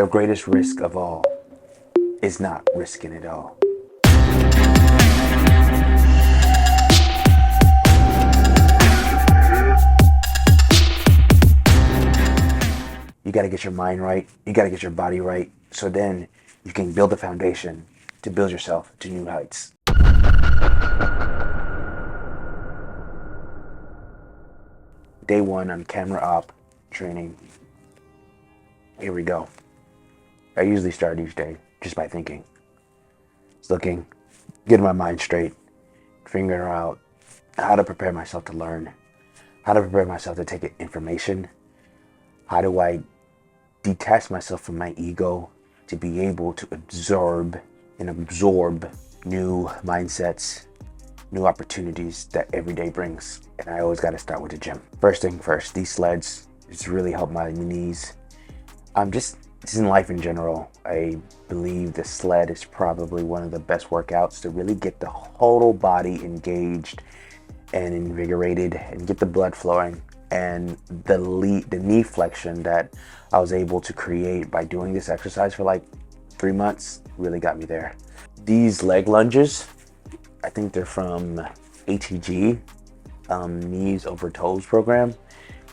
The greatest risk of all is not risking it all. You got to get your mind right. You got to get your body right. So then you can build a foundation to build yourself to new heights. Day one on camera op training. Here we go. I usually start each day just by thinking. Just looking, getting my mind straight, figuring out how to prepare myself to learn, how to prepare myself to take information, how do I detach myself from my ego to be able to absorb new mindsets, new opportunities that every day brings. And I always got to start with the gym. First thing first, these sleds just really help my knees. Just in life in general, I believe the sled is probably one of the best workouts to really get the whole body engaged and invigorated and get the blood flowing. And the knee flexion that I was able to create by doing this exercise for like 3 months really got me there. These leg lunges, I think they're from ATG, Knees Over Toes program,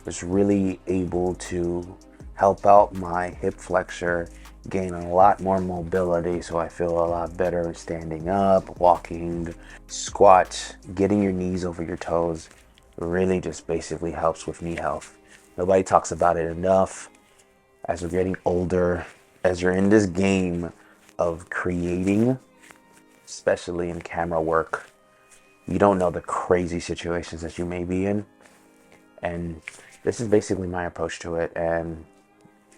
was really able to help out my hip flexor gain a lot more mobility, so I feel a lot better standing up, walking, squats. Getting your knees over your toes really just basically helps with knee health. Nobody talks about it enough. As we're getting older, as you're in this game of creating, especially in camera work, you don't know the crazy situations that you may be in. And this is basically my approach to it. And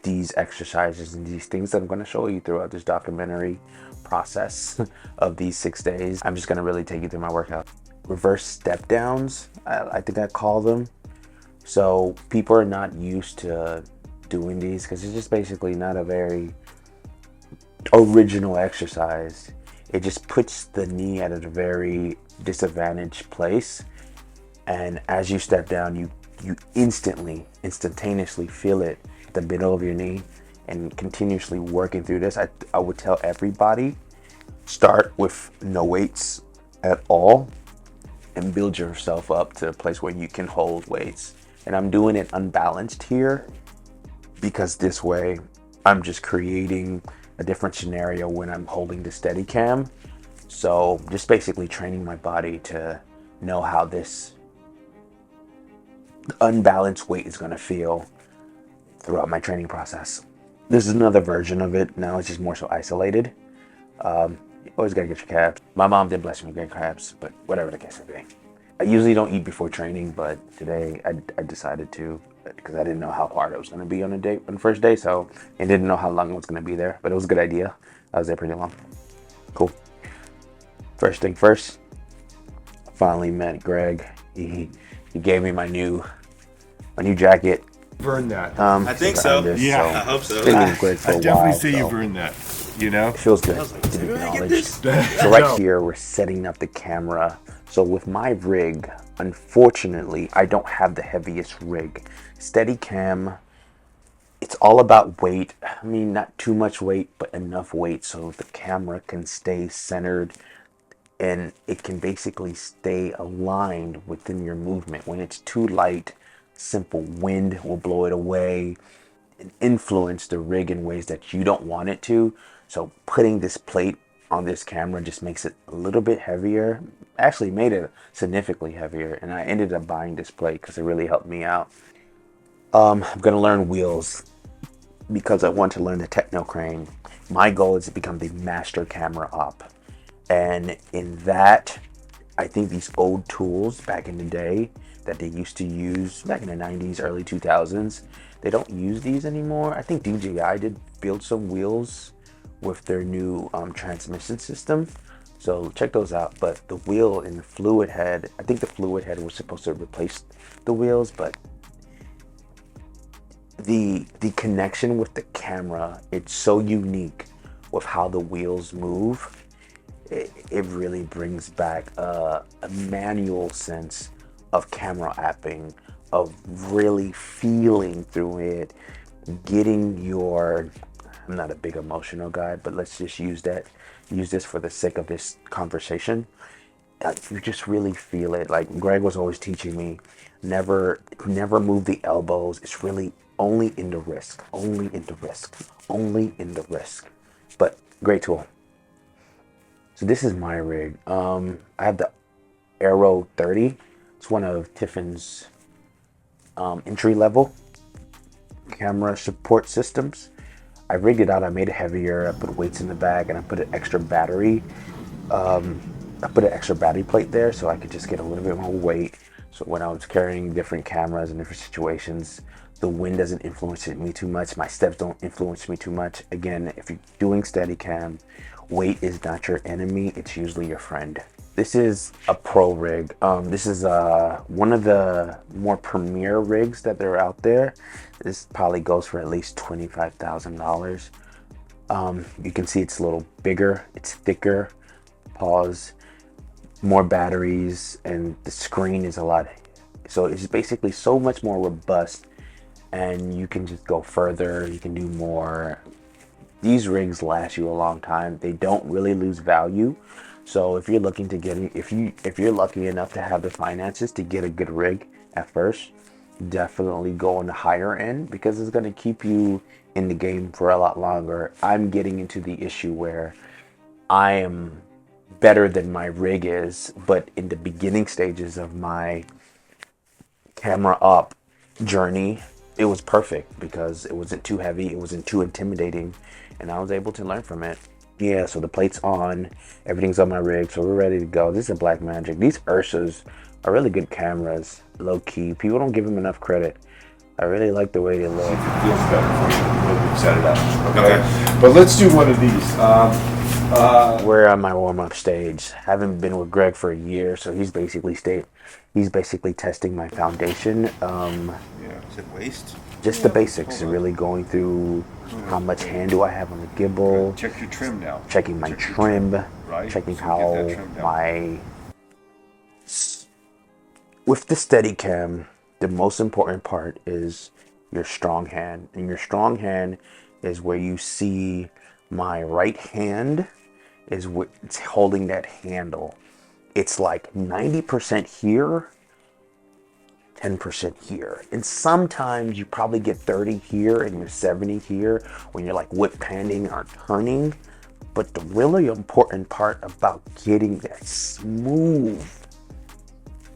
these exercises and these things that I'm going to show you throughout this documentary process of these 6 days, I'm just going to really take you through my workout. Reverse step downs, I think I call them. So people are not used to doing these because it's just basically not a very original exercise. It just puts the knee at a very disadvantaged place, and as you step down, you instantaneously feel it at the middle of your knee. And continuously working through this, I would tell everybody, start with no weights at all and build yourself up to a place where you can hold weights. And I'm doing it unbalanced here because this way I'm just creating a different scenario when I'm holding the Steadicam. So just basically training my body to know how this unbalanced weight is going to feel throughout my training process. This is another version of it. Now it's just more so isolated. You always got to get your carbs. My mom did bless me with great carbs, but whatever the case may be. I usually don't eat before training, but today I decided to because I didn't know how hard it was going to be on the first day, so I didn't know how long it was going to be there, but it was a good idea. I was there pretty long. Cool. First thing first, I finally met Greg. He gave me my new jacket. You've earned that. I think so. Yeah. I hope so. It's been with Greg for I a definitely while. say so you've earned that. You know? It feels good to be acknowledged. So right here, we're setting up the camera. So with my rig, unfortunately, I don't have the heaviest rig. Steadicam, it's all about weight. I mean, not too much weight, but enough weight so the camera can stay centered and it can basically stay aligned within your movement. When it's too light, simple wind will blow it away and influence the rig in ways that you don't want it to. So putting this plate on this camera just makes it a little bit heavier. Actually made it significantly heavier, and I ended up buying this plate because it really helped me out. I'm gonna learn wheels because I want to learn the Techno Crane. My goal is to become the master camera op, and in that, I think these old tools back in the day that they used to use back in the 90s, early 2000s, they don't use these anymore. I think DJI did build some wheels with their new transmission system, so check those out. But the wheel and the fluid head, I think the fluid head was supposed to replace the wheels, but the connection with the camera, it's so unique with how the wheels move. It really brings back a manual sense of camera apping, of really feeling through it, getting your I'm not a big emotional guy, but let's just use this for the sake of this conversation. You just really feel it. Like Greg was always teaching me, never move the elbows. It's really only in the wrist, only in the wrist, only in the wrist. But great tool. So this is my rig. I have the Aero 30. It's one of Tiffin's entry level camera support systems. I rigged it out. I made it heavier. I put weights in the back, and I put an extra battery. I put an extra battery plate there so I could just get a little bit more weight. So when I was carrying different cameras in different situations, the wind doesn't influence me too much. My steps don't influence me too much. Again, if you're doing Steadicam, weight is not your enemy. It's usually your friend. This is a pro rig. This is one of the more premier rigs that are out there. This probably goes for at least $25,000. You can see it's a little bigger, it's thicker, pause, more batteries, and the screen is a lot. So it's basically so much more robust, and you can just go further, you can do more. These rigs last you a long time. They don't really lose value. So if you're looking to get, if you're lucky enough to have the finances to get a good rig at first, definitely go on the higher end because it's going to keep you in the game for a lot longer. I'm getting into the issue where I am better than my rig is, but in the beginning stages of my camera up journey, it was perfect because it wasn't too heavy, it wasn't too intimidating, and I was able to learn from it. Yeah, so the plate's on, everything's on my rig, so we're ready to go. This is a Blackmagic. These Ursas are really good cameras, low key. People don't give them enough credit. I really like the way they look. It feels better for you when you set it up. Okay. But let's do one of these. We're on my warm-up stage. Haven't been with Greg for a year, so he's basically testing my foundation. Yeah. Is it waist? Just the basics, really going through how much hand do I have on the gimbal. Check your trim now. Checking my trim, right? checking So how get that trim down. With the Steadicam, the most important part is your strong hand. And your strong hand is where you see my right hand is it's holding that handle. It's like 90% here, 10% here. And sometimes you probably get 30 here and you're 70 here when you're like whip panning or turning. But the really important part about getting that smooth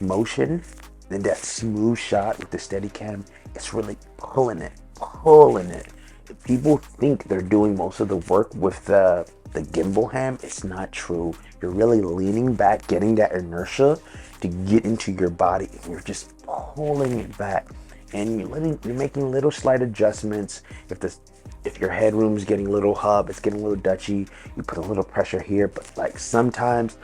motion and that smooth shot with the Steadicam, it's really pulling it. If people think they're doing most of the work with the gimbal hand, it's not true. You're really leaning back, getting that inertia to get into your body, and you're just pulling it back, and you're making little slight adjustments. If your headroom's getting a little hub, it's getting a little dutchy, you put a little pressure here, but like sometimes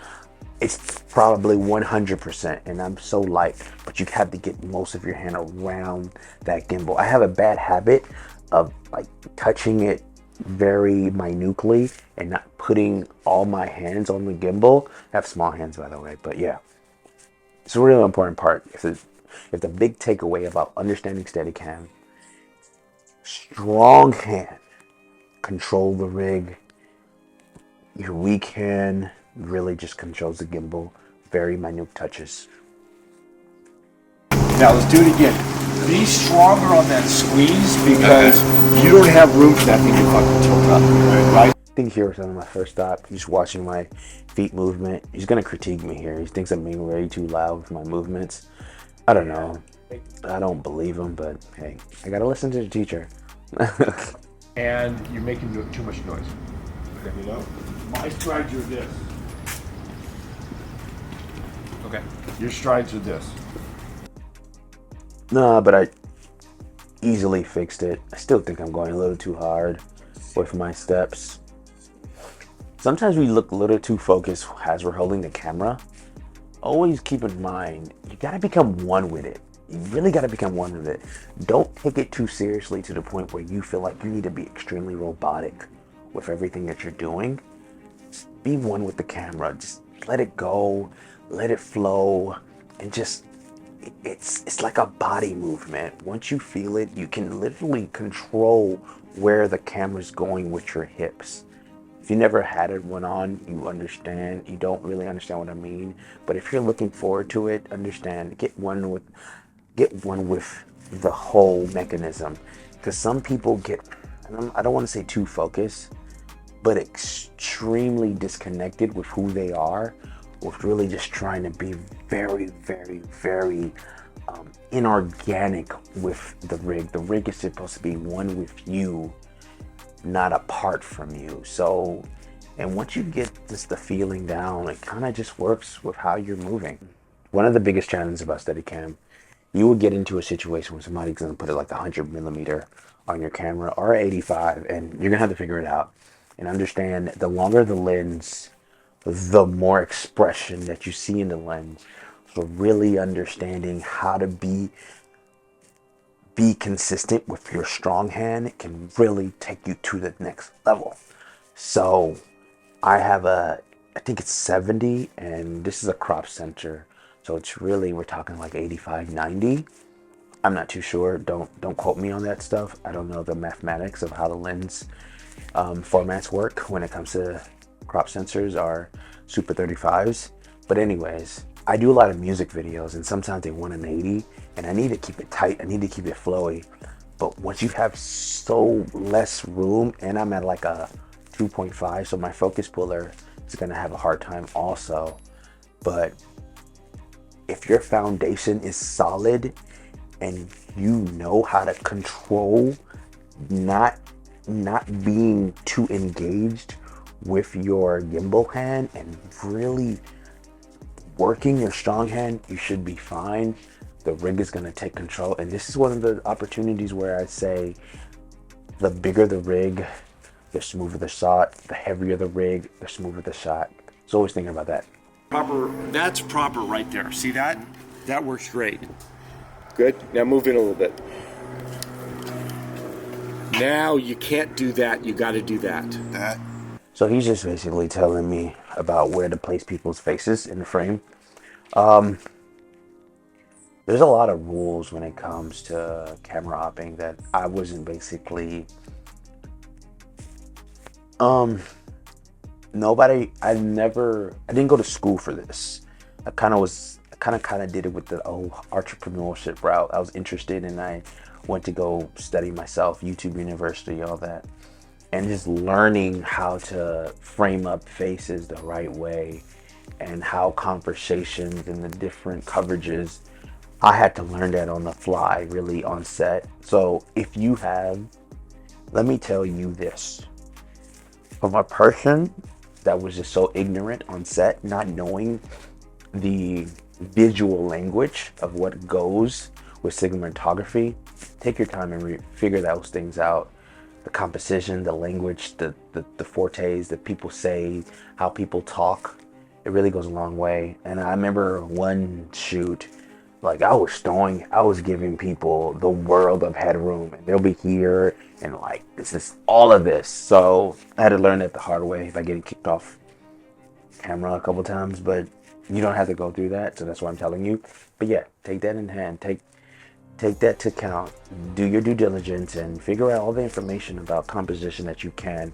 it's probably 100%, and I'm so light, but you have to get most of your hand around that gimbal. I have a bad habit of like touching it very minutely and not putting all my hands on the gimbal. I have small hands, by the way, but yeah, it's a really important part. If the big takeaway about understanding Steadicam, strong hand, control the rig. Your weak hand really just controls the gimbal. Very minute touches. Now let's do it again. Be stronger on that squeeze because you don't have room for that thing to fucking tilt up, right? I think here was on my first stop. He's watching my feet movement. He's gonna critique me here. He thinks I'm being way too loud with my movements. I don't know. I don't believe him, but hey, I gotta listen to the teacher. And you're making too much noise. Okay. You know, my strides are this. Okay. Your strides are this. No, but I easily fixed it. I still think I'm going a little too hard with my steps. Sometimes we look a little too focused as we're holding the camera. Always keep in mind, you gotta become one with it. You really gotta become one with it. Don't take it too seriously to the point where you feel like you need to be extremely robotic with everything that you're doing. Just be one with the camera. Just let it go, let it flow, and just it's like a body movement. Once you feel it, you can literally control where the camera's going with your hips. If you never had one on, you understand. You don't really understand what I mean. But if you're looking forward to it, understand. Get one with the whole mechanism, because some people get, and I don't want to say too focused, but extremely disconnected with who they are, with really just trying to be very, very, very inorganic with the rig. The rig is supposed to be one with you, not apart from you. So, and once you get just the feeling down, it kind of just works with how you're moving. One of the biggest challenges about Steadicam, you will get into a situation where somebody's going to put it like 100mm on your camera or 85, and you're going to have to figure it out and understand the longer the lens, the more expression that you see in the lens. So really understanding how to be consistent with your strong hand can really take you to the next level. So I have I think it's 70, and this is a crop sensor. So it's really, we're talking like 85, 90. I'm not too sure. Don't quote me on that stuff. I don't know the mathematics of how the lens formats work when it comes to crop sensors or Super 35s. But anyways, I do a lot of music videos, and sometimes they want an 80, and I need to keep it tight. I need to keep it flowy. But once you have so less room, and I'm at like a 2.5, so my focus puller is gonna have a hard time also. But if your foundation is solid and you know how to control not being too engaged with your gimbal hand and really working your strong hand, you should be fine. The rig is going to take control. And this is one of the opportunities where I say the bigger the rig, the smoother the shot. The heavier the rig, the smoother the shot. So always thinking about that. That's proper right there. See that? That works great. Good. Now move in a little bit. Now you can't do that. You got to do that. So he's just basically telling me about where to place people's faces in the frame. There's a lot of rules when it comes to camera opping that I wasn't basically I didn't go to school for this. I kind of did it with the old entrepreneurship route. I was interested, and I went to go study myself, YouTube University, all that, and just learning how to frame up faces the right way and how conversations and the different coverages, I had to learn that on the fly, really on set. So let me tell you this, from a person that was just so ignorant on set, not knowing the visual language of what goes with cinematography, take your time and figure those things out. The composition, the language, the fortes that people say, how people talk, it really goes a long way. And I remember one shoot, like I was giving people the world of headroom, and they'll be here and like, this is all of this. So I had to learn it the hard way by getting kicked off camera a couple times, but you don't have to go through that. So that's what I'm telling you. But yeah, take that in hand, take that to account, do your due diligence, and figure out all the information about composition that you can.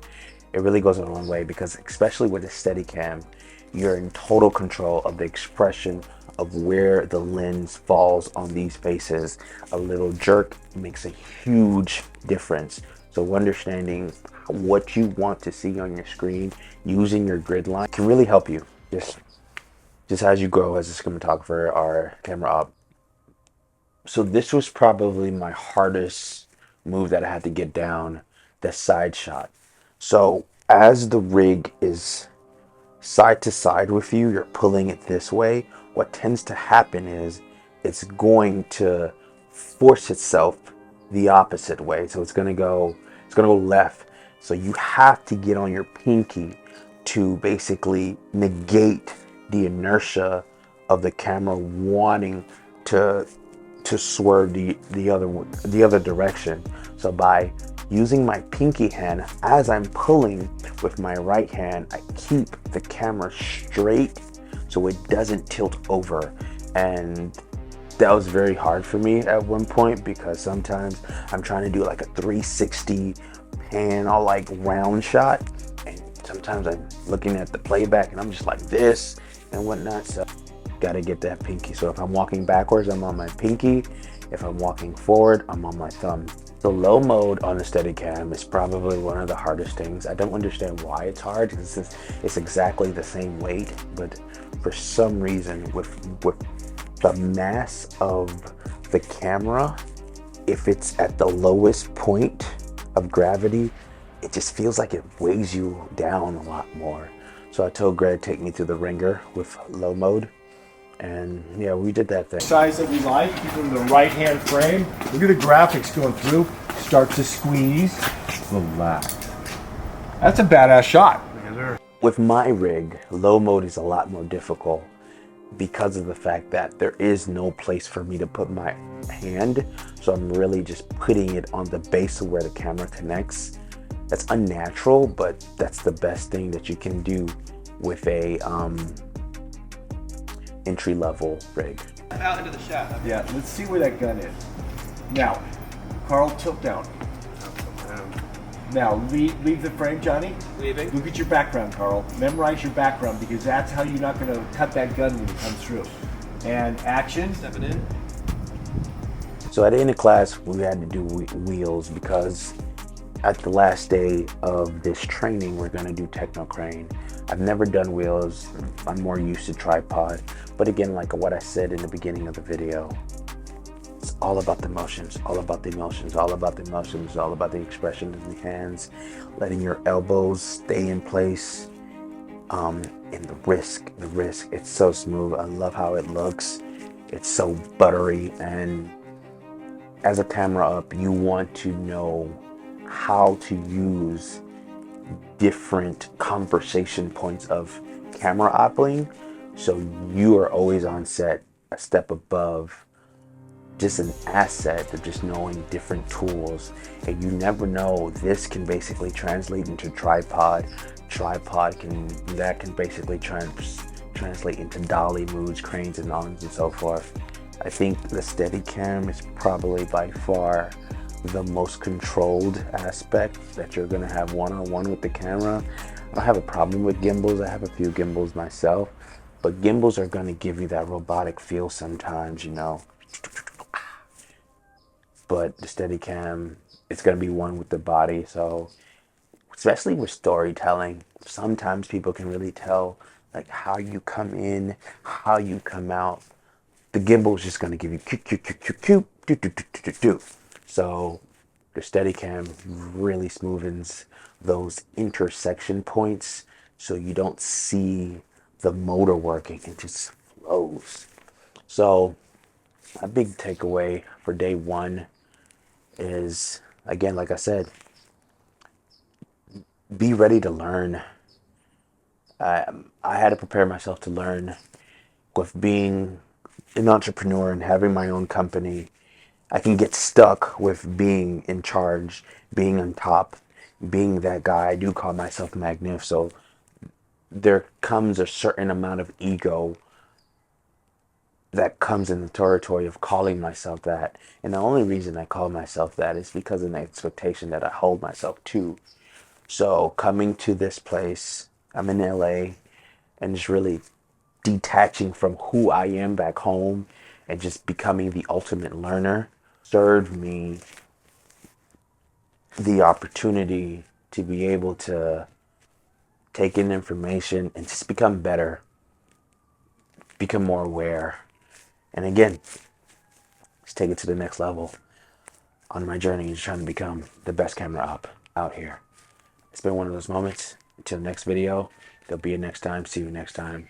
It really goes a long way, because especially with a Steadicam, you're in total control of the expression of where the lens falls on these faces. A little jerk makes a huge difference. So understanding what you want to see on your screen, using your grid line, can really help you just as you grow as a cinematographer or camera op. So this was probably my hardest move that I had to get down, the side shot. So as the rig is side to side with you, you're pulling it this way. What tends to happen is it's going to force itself the opposite way. So it's gonna go left. So you have to get on your pinky to basically negate the inertia of the camera wanting to swerve the other direction. So by using my pinky hand as I'm pulling with my right hand, I keep the camera straight so it doesn't tilt over. And that was very hard for me at one point, because sometimes I'm trying to do like a 360 pan all like round shot, and sometimes I'm looking at the playback and I'm just like this and whatnot. So gotta get that pinky. So if I'm walking backwards, I'm on my pinky. If I'm walking forward, I'm on my thumb. The low mode on the Steadicam is probably one of the hardest things. I don't understand why it's hard, because it's exactly the same weight, but for some reason with the mass of the camera, if it's at the lowest point of gravity, it just feels like it weighs you down a lot more. So I told Greg to take me to the ringer with low mode, and yeah, we did that thing. Size that we like, keep them in the right hand frame. Look at the graphics going through. Start to squeeze, relax. That's a badass shot. With my rig, low mode is a lot more difficult because of the fact that there is no place for me to put my hand. So I'm really just putting it on the base of where the camera connects. That's unnatural, but that's the best thing that you can do with a entry-level rig. Out into the shot. Yeah, let's see where that gun is. Now, Carl, tilt down. Now, leave the frame, Johnny. Leaving. Look at your background, Carl. Memorize your background, because that's how you're not going to cut that gun when it comes through. And action. Stepping in. So at the end of class, we had to do wheels, because at the last day of this training, we're going to do techno crane. I've never done wheels. I'm more used to tripod. But again, like what I said in the beginning of the video, it's all about the motions, all about the emotions, all about the emotions, all about the expression in the hands, letting your elbows stay in place, and the wrist, it's so smooth. I love how it looks. It's so buttery, and as a camera up, you want to know how to use different conversation points of camera opling, so you are always on set a step above just an asset of just knowing different tools. And you never know, this can basically translate into tripod can basically translate into dolly moves, cranes and arms and so forth. I think the Steadicam is probably by far the most controlled aspect that you're gonna have one-on-one with the camera. I don't have a problem with gimbals. I have a few gimbals myself, but gimbals are gonna give you that robotic feel sometimes, you know. But the Steadicam, it's gonna be one with the body. So especially with storytelling, sometimes people can really tell like how you come in, how you come out. The gimbal is just gonna give you do. So the Steadicam really smoothens those intersection points, so you don't see the motor working, it just flows. So a big takeaway for day one is, again, like I said, be ready to learn. I had to prepare myself to learn. With being an entrepreneur and having my own company, I can get stuck with being in charge, being on top, being that guy. I do call myself Magnif, so there comes a certain amount of ego that comes in the territory of calling myself that. And the only reason I call myself that is because of the expectation that I hold myself to. So coming to this place, I'm in LA, and just really detaching from who I am back home and just becoming the ultimate learner served me the opportunity to be able to take in information and just become better, become more aware. And again, let's take it to the next level on my journey is trying to become the best camera up out here. It's been one of those moments. Until next video, there'll be a next time. See you next time.